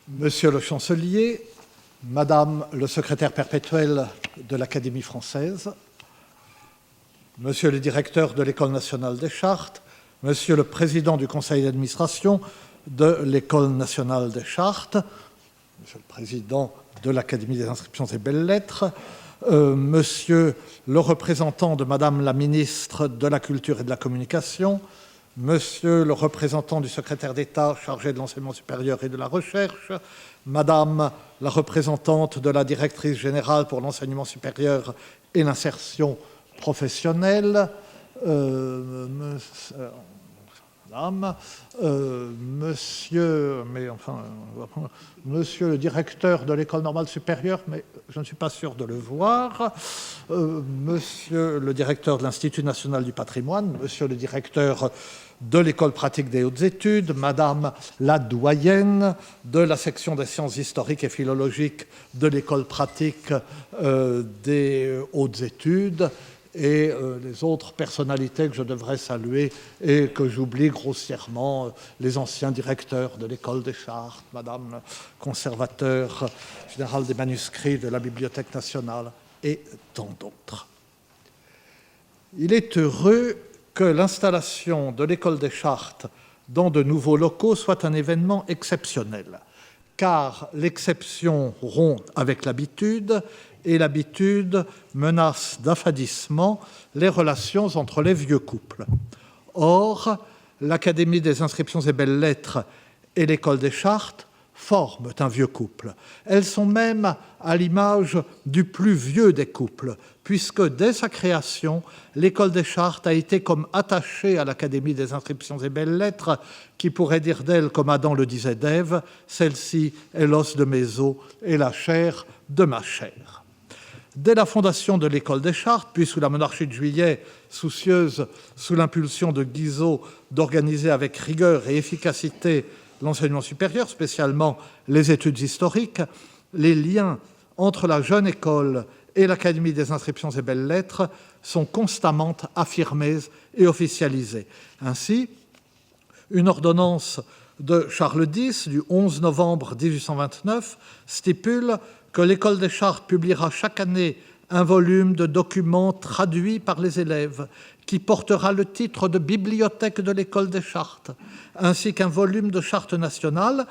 Monsieur le chancelier, Madame le secrétaire perpétuel de l'Académie française, Monsieur le directeur de l'École nationale des chartes, Monsieur le président du conseil d'administration de l'École nationale des chartes, Monsieur le président de l'Académie des inscriptions et belles-lettres, Monsieur le représentant de Madame la ministre de la Culture et de la Communication, Monsieur le représentant du secrétaire d'État chargé de l'enseignement supérieur et de la recherche, Madame la représentante de la directrice générale pour l'enseignement supérieur et l'insertion professionnelle, Monsieur le directeur de l'École normale supérieure, mais je ne suis pas sûr de le voir, Monsieur le directeur de l'Institut national du patrimoine, Monsieur le directeur de l'École pratique des hautes études, Madame la doyenne de la section des sciences historiques et philologiques de l'École pratique des hautes études, et les autres personnalités que je devrais saluer et que j'oublie grossièrement, les anciens directeurs de l'École des chartes, Madame le conservateur général des manuscrits de la Bibliothèque nationale et tant d'autres. Il est heureux que l'installation de l'École des chartes dans de nouveaux locaux soit un événement exceptionnel, car l'exception rompt avec l'habitude et l'habitude menace d'affadissement les relations entre les vieux couples. Or, l'Académie des inscriptions et belles-lettres et l'École des chartes forment un vieux couple. Elles sont même à l'image du plus vieux des couples, puisque dès sa création, l'École des chartes a été comme attachée à l'Académie des inscriptions et belles-lettres, qui pourrait dire d'elle, comme Adam le disait d'Ève, « Celle-ci est l'os de mes os et la chair de ma chair ». Dès la fondation de l'École des chartes, puis sous la monarchie de Juillet, soucieuse, sous l'impulsion de Guizot, d'organiser avec rigueur et efficacité l'enseignement supérieur, spécialement les études historiques, les liens entre la jeune école et l'Académie des inscriptions et belles-lettres sont constamment affirmés et officialisés. Ainsi, une ordonnance de Charles X du 11 novembre 1829 stipule que l'École des chartes publiera chaque année un volume de documents traduits par les élèves qui portera le titre de bibliothèque de l'École des chartes, ainsi qu'un volume de charte nationale,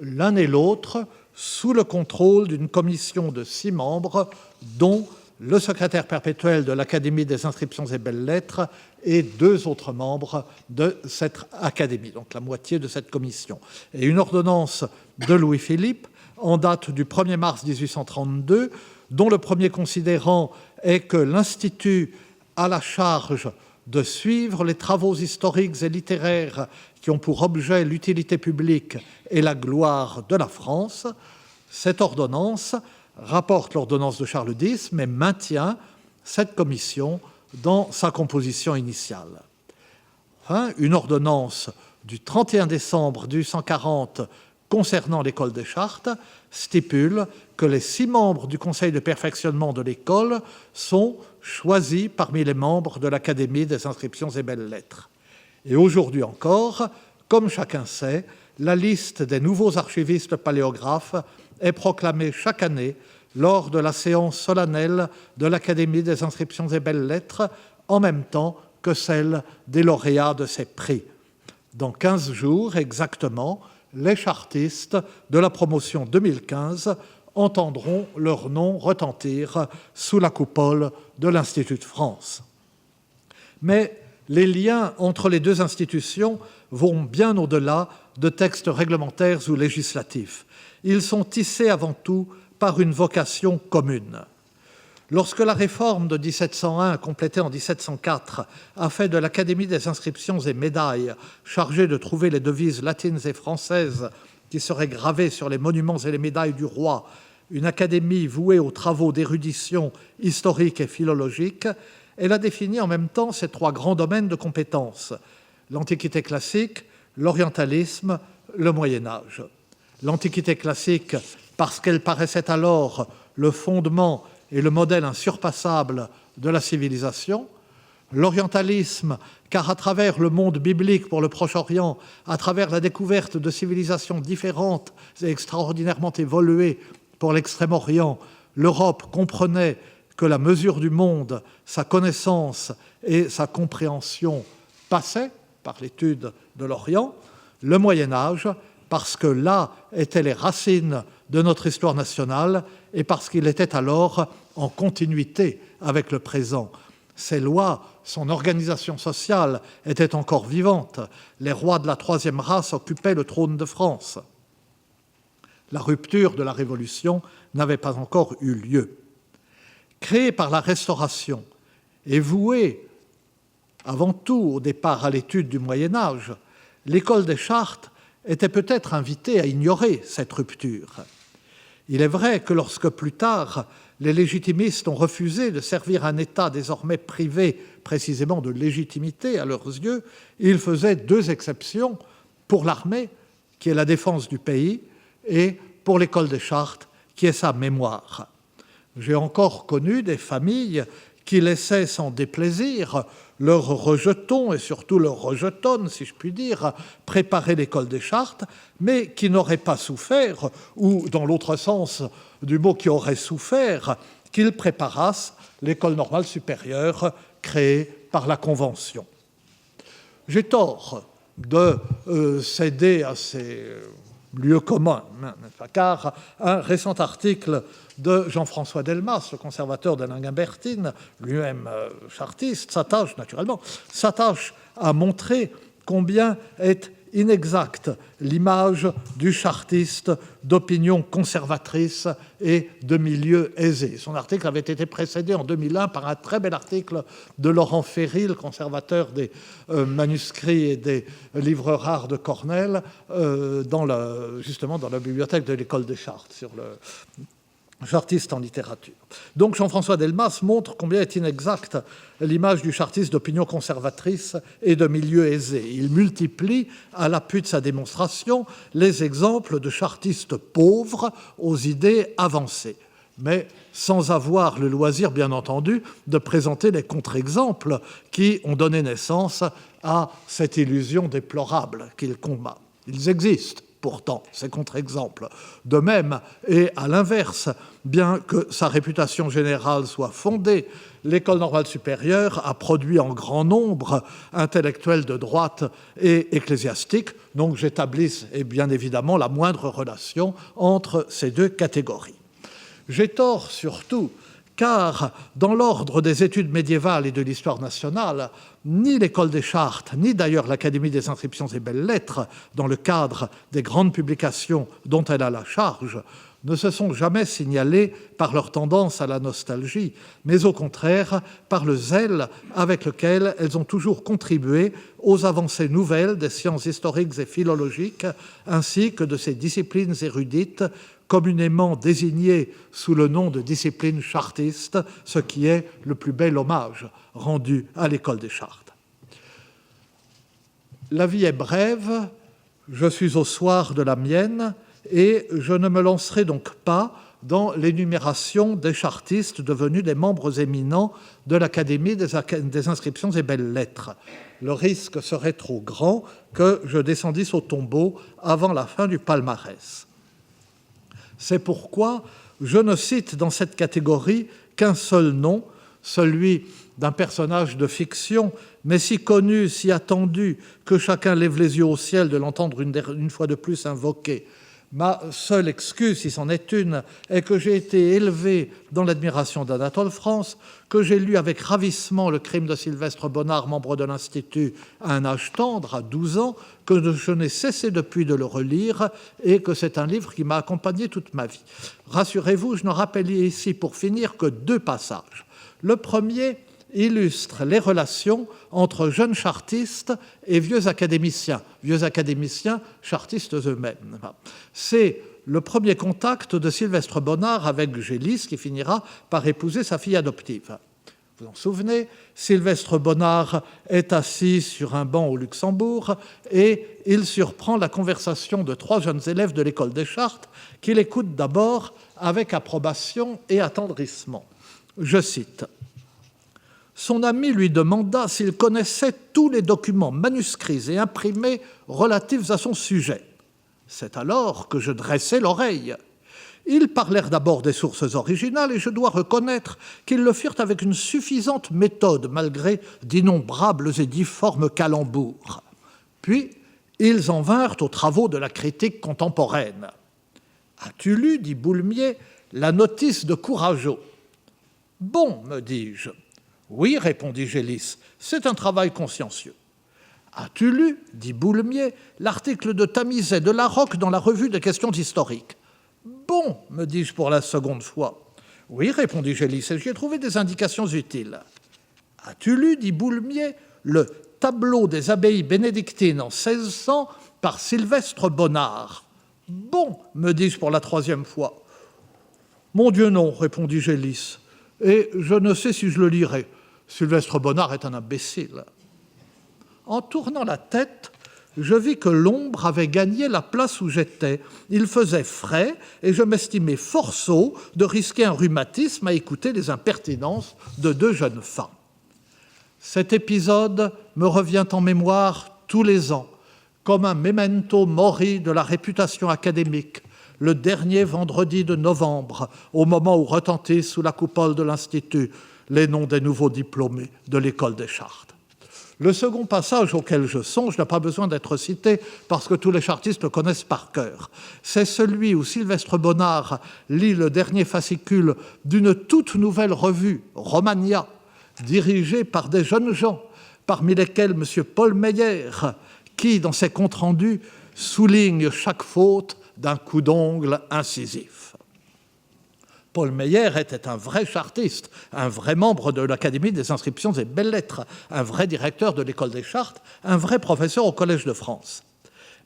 l'un et l'autre, sous le contrôle d'une commission de 6 membres, dont le secrétaire perpétuel de l'Académie des inscriptions et belles-lettres et 2 autres membres de cette académie, donc la moitié de cette commission. Et une ordonnance de Louis-Philippe, en date du 1er mars 1832, dont le premier considérant est que l'Institut a la charge de suivre les travaux historiques et littéraires qui ont pour objet l'utilité publique et la gloire de la France. Cette ordonnance rapporte l'ordonnance de Charles X, mais maintient cette commission dans sa composition initiale. Enfin, une ordonnance du 31 décembre 1840 concernant l'École des chartes stipule que les 6 membres du conseil de perfectionnement de l'école sont choisis parmi les membres de l'Académie des inscriptions et belles-lettres. Et aujourd'hui encore, comme chacun sait, la liste des nouveaux archivistes paléographes est proclamée chaque année lors de la séance solennelle de l'Académie des inscriptions et belles-lettres, en même temps que celle des lauréats de ces prix. Dans 15 jours exactement, les chartistes de la promotion 2015 entendront leur nom retentir sous la coupole de l'Institut de France. Mais les liens entre les 2 institutions vont bien au-delà de textes réglementaires ou législatifs. Ils sont tissés avant tout par une vocation commune. Lorsque la réforme de 1701, complétée en 1704, a fait de l'Académie des inscriptions et médailles, chargée de trouver les devises latines et françaises qui seraient gravées sur les monuments et les médailles du roi, une académie vouée aux travaux d'érudition historique et philologique, elle a défini en même temps ces 3 grands domaines de compétences: l'Antiquité classique, l'orientalisme, le Moyen-Âge. L'Antiquité classique, parce qu'elle paraissait alors le fondement et le modèle insurpassable de la civilisation, L'orientalisme, car à travers le monde biblique pour le Proche-Orient, à travers la découverte de civilisations différentes et extraordinairement évoluées pour l'Extrême-Orient, l'Europe comprenait que la mesure du monde, sa connaissance et sa compréhension passaient par l'étude de l'Orient. Le Moyen-Âge, parce que là étaient les racines de notre histoire nationale et parce qu'il était alors en continuité avec le présent. Ses lois, son organisation sociale étaient encore vivantes. Les rois de la troisième race occupaient le trône de France. La rupture de la Révolution n'avait pas encore eu lieu. Créée par la Restauration et vouée avant tout au départ à l'étude du Moyen-Âge, l'école des Chartes était peut-être invitée à ignorer cette rupture. Il est vrai que lorsque plus tard, les légitimistes ont refusé de servir un État désormais privé précisément de légitimité à leurs yeux, ils faisaient deux exceptions pour l'armée, qui est la défense du pays, et pour l'école des Chartes, qui est sa mémoire. J'ai encore connu des familles qui laissaient sans déplaisir leurs rejetons, et surtout leurs rejetonnes, si je puis dire, préparer l'école des Chartes, mais qui n'auraient pas souffert, ou dans l'autre sens du mot qui aurait souffert, qu'ils préparassent l'école normale supérieure créée par la Convention. J'ai tort de céder à ces lieux communs, car un récent article de Jean-François Delmas, le conservateur de Linguimbertine, lui-même chartiste, s'attache à montrer combien est inexacte l'image du chartiste d'opinion conservatrice et de milieu aisé. Son article avait été précédé en 2001 par un très bel article de Laurent Ferry, le conservateur des manuscrits et des livres rares de Cornell, justement dans la bibliothèque de l'École des Chartes, sur le chartiste en littérature. Donc Jean-François Delmas montre combien est inexacte l'image du chartiste d'opinion conservatrice et de milieu aisé. Il multiplie, à l'appui de sa démonstration, les exemples de chartistes pauvres aux idées avancées, mais sans avoir le loisir, bien entendu, de présenter les contre-exemples qui ont donné naissance à cette illusion déplorable qu'il combat. Ils existent. Pourtant, ces contre-exemples. De même, et à l'inverse, bien que sa réputation générale soit fondée, l'école normale supérieure a produit en grand nombre intellectuels de droite et ecclésiastiques, donc j'établisse bien évidemment la moindre relation entre ces deux catégories. J'ai tort surtout, car dans l'ordre des études médiévales et de l'histoire nationale, ni l'école des Chartes, ni d'ailleurs l'Académie des inscriptions et belles-lettres, dans le cadre des grandes publications dont elle a la charge, ne se sont jamais signalées par leur tendance à la nostalgie, mais au contraire par le zèle avec lequel elles ont toujours contribué aux avancées nouvelles des sciences historiques et philologiques, ainsi que de ces disciplines érudites communément désignées sous le nom de discipline chartiste, ce qui est le plus bel hommage rendu à l'école des Chartes. La vie est brève, je suis au soir de la mienne, et je ne me lancerai donc pas dans l'énumération des chartistes devenus des membres éminents de l'Académie des inscriptions et belles-lettres. Le risque serait trop grand que je descendisse au tombeau avant la fin du palmarès. C'est pourquoi je ne cite dans cette catégorie qu'un seul nom, celui d'un personnage de fiction, mais si connu, si attendu, que chacun lève les yeux au ciel de l'entendre une fois de plus invoquer. Ma seule excuse, si c'en est une, est que j'ai été élevé dans l'admiration d'Anatole France, que j'ai lu avec ravissement Le crime de Sylvestre Bonnard, membre de l'Institut, à un âge tendre, à 12 ans, que je n'ai cessé depuis de le relire et que c'est un livre qui m'a accompagné toute ma vie. Rassurez-vous, je ne rappelle ici pour finir que deux passages. Le premier illustre les relations entre jeunes chartistes et vieux académiciens chartistes eux-mêmes. C'est le premier contact de Sylvestre Bonnard avec Gélis, qui finira par épouser sa fille adoptive. Vous en souvenez, Sylvestre Bonnard est assis sur un banc au Luxembourg et il surprend la conversation de trois jeunes élèves de l'école des Chartes qu'il écoute d'abord avec approbation et attendrissement. Je cite: « Son ami lui demanda s'il connaissait tous les documents manuscrits et imprimés relatifs à son sujet. C'est alors que je dressai l'oreille. Ils parlèrent d'abord des sources originales et je dois reconnaître qu'ils le firent avec une suffisante méthode malgré d'innombrables et difformes calembours. Puis, ils en vinrent aux travaux de la critique contemporaine. « As-tu lu, dit Boulmier, la notice de Courageau ?»« Bon, me dis-je. »« Oui, répondit Gélis, c'est un travail consciencieux. »« As-tu lu, dit Boulmier, l'article de Tamizet de Larocque dans la revue des questions historiques ?»« Bon, me dis-je pour la seconde fois. »« Oui, répondit Gélis, et j'y ai trouvé des indications utiles. »« As-tu lu, dit Boulmier, le tableau des abbayes bénédictines en 1600 par Sylvestre Bonnard ?»« Bon, me dis-je pour la troisième fois. »« Mon Dieu, non, répondit Gélis, et je ne sais si je le lirai. Sylvestre Bonnard est un imbécile. » En tournant la tête, je vis que l'ombre avait gagné la place où j'étais. Il faisait frais et je m'estimais fort sot de risquer un rhumatisme à écouter les impertinences de deux jeunes femmes. Cet épisode me revient en mémoire tous les ans, comme un memento mori de la réputation académique, le dernier vendredi de novembre, au moment où retentissent sous la coupole de l'Institut les noms des nouveaux diplômés de l'École des Chartes. Le second passage auquel je songe n'a pas besoin d'être cité parce que tous les chartistes le connaissent par cœur. C'est celui où Sylvestre Bonnard lit le dernier fascicule d'une toute nouvelle revue, Romagna, dirigée par des jeunes gens, parmi lesquels M. Paul Meyer, qui, dans ses comptes rendus, souligne chaque faute d'un coup d'ongle incisif. Paul Meyer était un vrai chartiste, un vrai membre de l'Académie des inscriptions et belles-lettres, un vrai directeur de l'École des Chartes, un vrai professeur au Collège de France.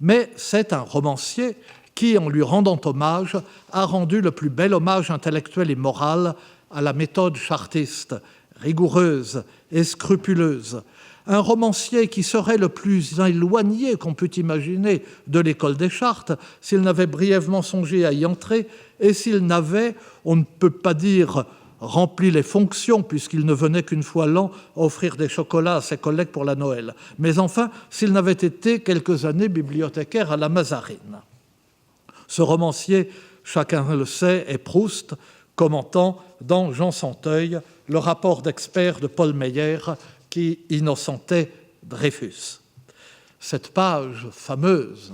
Mais c'est un romancier qui, en lui rendant hommage, a rendu le plus bel hommage intellectuel et moral à la méthode chartiste, rigoureuse et scrupuleuse. Un romancier qui serait le plus éloigné qu'on pût imaginer de l'École des Chartes s'il n'avait brièvement songé à y entrer et s'il n'avait, on ne peut pas dire rempli les fonctions puisqu'il ne venait qu'une fois l'an offrir des chocolats à ses collègues pour la Noël, mais enfin s'il n'avait été quelques années bibliothécaire à la Mazarine. Ce romancier, chacun le sait, est Proust, commentant dans Jean Santeuil le rapport d'expert de Paul Meyer qui innocentait Dreyfus. Cette page fameuse,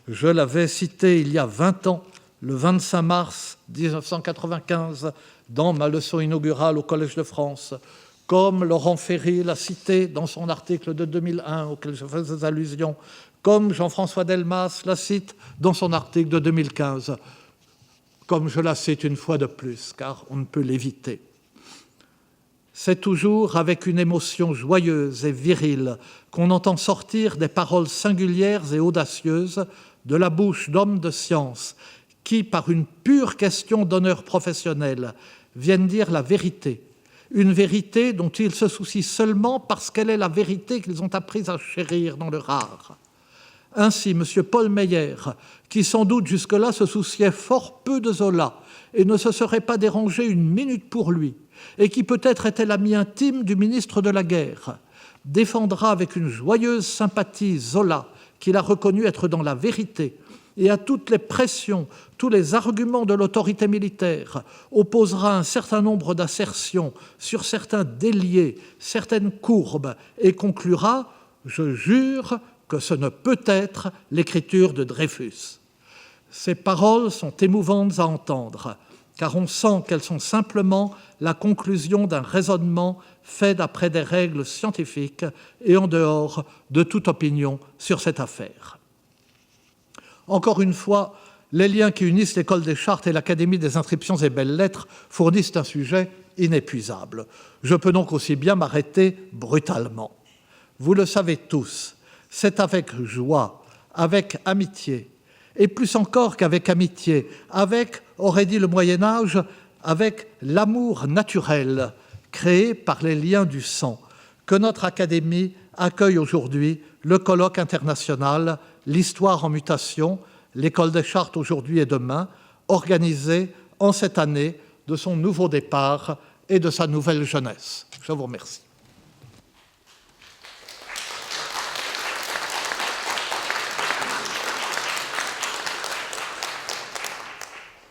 je l'avais citée il y a 20 ans, le 25 mars 1995, dans ma leçon inaugurale au Collège de France, comme Laurent Ferry l'a cité dans son article de 2001 auquel je faisais allusion, comme Jean-François Delmas la cite dans son article de 2015, comme je la cite une fois de plus, car on ne peut l'éviter. C'est toujours avec une émotion joyeuse et virile qu'on entend sortir des paroles singulières et audacieuses de la bouche d'hommes de science qui, par une pure question d'honneur professionnel, viennent dire la vérité, une vérité dont ils se soucient seulement parce qu'elle est la vérité qu'ils ont appris à chérir dans leur art. Ainsi, M. Paul Meyer, qui sans doute jusque-là se souciait fort peu de Zola et ne se serait pas dérangé une minute pour lui, et qui peut-être était l'ami intime du ministre de la Guerre, défendra avec une joyeuse sympathie Zola, qu'il a reconnu être dans la vérité, et à toutes les pressions, tous les arguments de l'autorité militaire, opposera un certain nombre d'assertions sur certains déliés, certaines courbes, et conclura « Je jure que ce ne peut être l'écriture de Dreyfus ». Ces paroles sont émouvantes à entendre, car on sent qu'elles sont simplement la conclusion d'un raisonnement fait d'après des règles scientifiques et en dehors de toute opinion sur cette affaire. Encore une fois, les liens qui unissent l'École des Chartes et l'Académie des inscriptions et belles-lettres fournissent un sujet inépuisable. Je peux donc aussi bien m'arrêter brutalement. Vous le savez tous, c'est avec joie, avec amitié, et plus encore qu'avec amitié, avec, aurait dit le Moyen-Âge, avec l'amour naturel créé par les liens du sang, que notre Académie accueille aujourd'hui le colloque international « L'histoire en mutation, l'École des Chartes aujourd'hui et demain », organisé en cette année de son nouveau départ et de sa nouvelle jeunesse. Je vous remercie.